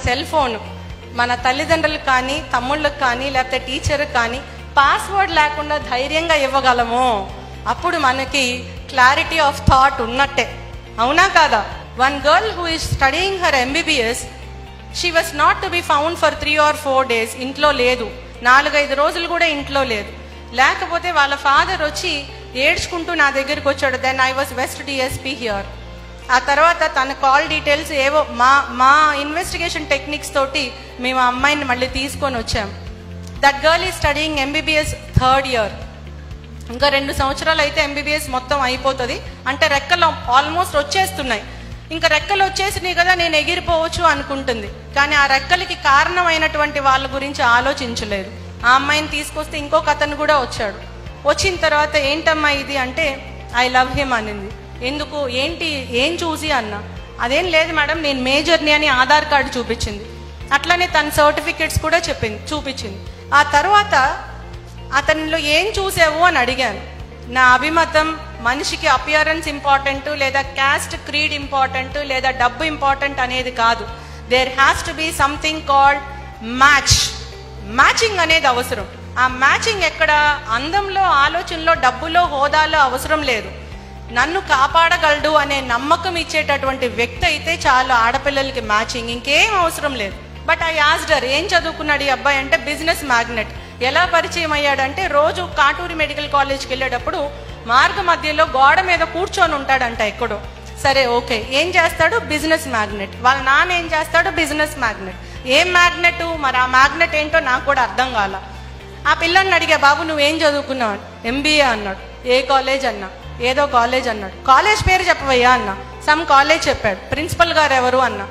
Cell phone మన తల్లిదండ్రులకు కానీ తమ్ముళ్ళకి కానీ లేకపోతే టీచర్కి కానీ పాస్వర్డ్ లేకుండా ధైర్యంగా ఇవ్వగలము, అప్పుడు మనకి క్లారిటీ ఆఫ్ థాట్ ఉన్నట్టే. అవునా కాదా? One girl who is studying her MBBS, she was not to be found for 3 or 4 days. ఇంట్లో లేదు, 4-5 రోజులు కూడా ఇంట్లో లేదు. లేకపోతే వాళ్ళ ఫాదర్ వచ్చి ఏడ్చుకుంటూ నా దగ్గరికి వచ్చాడు. Then I was west DSP here. ఆ తర్వాత తన కాల్ డీటెయిల్స్ ఏవో మా ఇన్వెస్టిగేషన్ టెక్నిక్స్ తోటి మేము ఆ అమ్మాయిని మళ్ళీ తీసుకొని వచ్చాం. That girl is studying MBBS 3rd year. ఇంకా 2 సంవత్సరాలు అయితే MBBS మొత్తం అయిపోతుంది. అంటే రెక్కలు ఆల్మోస్ట్ వచ్చేస్తున్నాయి. ఇంకా రెక్కలు వచ్చేసినాయి కదా, నేను ఎగిరిపోవచ్చు అనుకుంటుంది. కానీ ఆ రెక్కలకి కారణమైనటువంటి వాళ్ళ గురించి ఆలోచించలేదు. ఆ అమ్మాయిని తీసుకొస్తే ఇంకొక అతను కూడా వచ్చాడు. వచ్చిన తర్వాత ఏంటమ్మా ఇది అంటే ఐ లవ్ హిమ్ అనింది. ఎందుకు, ఏంటి, ఏం చూసి అన్నా. అదేం లేదు మేడం, నేను మేజర్ని అని ఆధార్ కార్డు చూపించింది. అట్లనే తన సర్టిఫికెట్స్ కూడా చూపించింది. ఆ తర్వాత అతనిలో ఏం చూసావు అని అడిగాను. నా అభిమతం, మనిషికి అపియరెన్స్ ఇంపార్టెంట్ లేదా క్యాస్ట్ క్రీడ్ ఇంపార్టెంట్ లేదా డబ్బు ఇంపార్టెంట్ అనేది కాదు. There has to be something called matching అనేది అవసరం. ఆ మ్యాచింగ్ ఎక్కడ? అందంలో, ఆలోచనలో, డబ్బులో, హోదాలో అవసరం లేదు. నన్ను కాపాడగలడు అనే నమ్మకం ఇచ్చేటటువంటి వ్యక్తి అయితే చాలు ఆడపిల్లలకి మ్యాచింగ్, ఇంకేం అవసరం లేదు. బట్ ఐ ఆస్క్డ్ హర్, ఏం చదువుకున్నాడు ఈ అబ్బాయి అంటే బిజినెస్ మ్యాగ్నెట్. ఎలా పరిచయం అయ్యాడంటే రోజు కాటూరి మెడికల్ కాలేజ్కి వెళ్ళేటప్పుడు మార్గ మధ్యలో గోడ మీద కూర్చొని ఉంటాడంట ఎక్కడో. సరే ఓకే, ఏం చేస్తాడు? Business magnate. వాళ్ళ నాన్న ఏం చేస్తాడు? Business magnate. ఏం మ్యాగ్నెట్? మరి ఆ మ్యాగ్నెట్ ఏంటో నాకు కూడా అర్థం కాల. ఆ పిల్లని అడిగా, బాబు నువ్వేం చదువుకున్నావు? MBA అన్నాడు. ఏ కాలేజ్ అన్నా? ఏదో కాలేజ్ అన్నాడు. కాలేజ్ పేరు చెప్పవయ్యా అన్నా. సమ్ కాలేజ్ చెప్పాడు. ప్రిన్సిపల్ గారు ఎవరు అన్నా.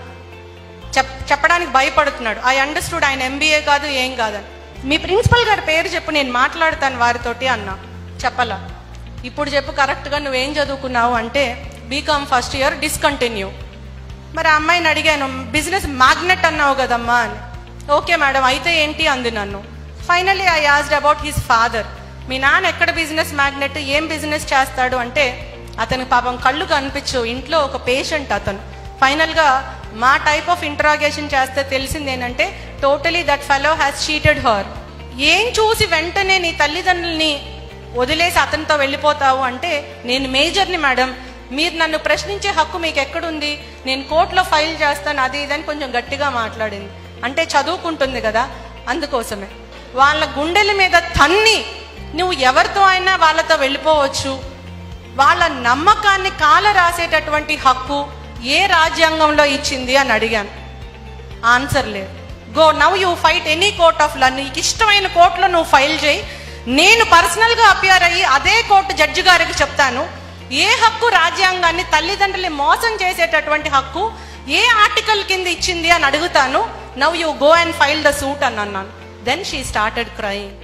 చెప్పడానికి భయపడుతున్నాడు. ఐ అండర్స్టూడ్ ఆయన MBA కాదు, ఏం కాదని. మీ ప్రిన్సిపల్ గారి పేరు చెప్పు, నేను మాట్లాడతాను వారితోటి అన్నా. చెప్పలా. ఇప్పుడు చెప్పు కరెక్ట్గా నువ్వేం చదువుకున్నావు అంటే BCom 1st year డిస్కంటిన్యూ. మరి ఆ అమ్మాయిని అడిగాను, బిజినెస్ మ్యాగ్నెట్ అన్నావు కదమ్మా అని. ఓకే మేడం, అయితే ఏంటి అంది నన్ను. Finally I asked about his father. మీ నాన్న ఎక్కడ బిజినెస్ మ్యాగ్నెట్, ఏం బిజినెస్ చేస్తాడు అంటే అతనికి పాపం కళ్ళు కనిపించు, ఇంట్లో ఒక పేషెంట్ అతను. ఫైనల్గా మా టైప్ ఆఫ్ ఇంటరాగేషన్ చేస్తే తెలిసింది ఏంటంటే totally that fellow has cheated her. ఏం చూసి వెంటనే నీ తల్లిదండ్రుల్ని వదిలేసి అతనితో వెళ్ళిపోతావు అంటే నేను మేజర్ని మేడం, మీరు నన్ను ప్రశ్నించే హక్కు మీకు ఎక్కడుంది, నేను కోర్టులో ఫైల్ చేస్తాను, అది ఇదని కొంచెం గట్టిగా మాట్లాడింది. అంటే చదువుకుంటుంది కదా, అందుకోసమే. వాళ్ళ గుండెల మీద తన్ని నువ్వు ఎవరితో అయినా వాళ్ళతో వెళ్ళిపోవచ్చు. వాళ్ళ నమ్మకాన్ని కాల రాసేటటువంటి హక్కు ఏ రాజ్యాంగంలో ఇచ్చింది అని అడిగాను. ఆన్సర్ లేదు. Go now you fight any court of law. నీకు ఇష్టమైన కోర్టులో నువ్వు ఫైల్ చేయి. నేను పర్సనల్గా అపియర్ అయ్యి అదే కోర్టు జడ్జి గారికి చెప్తాను ఏ హక్కు రాజ్యాంగాన్ని తల్లిదండ్రుల్ని మోసం చేసేటటువంటి హక్కు ఏ ఆర్టికల్ కింద ఇచ్చింది అని అడుగుతాను. Now you go and file the suit అని అన్నాను. Then she started crying.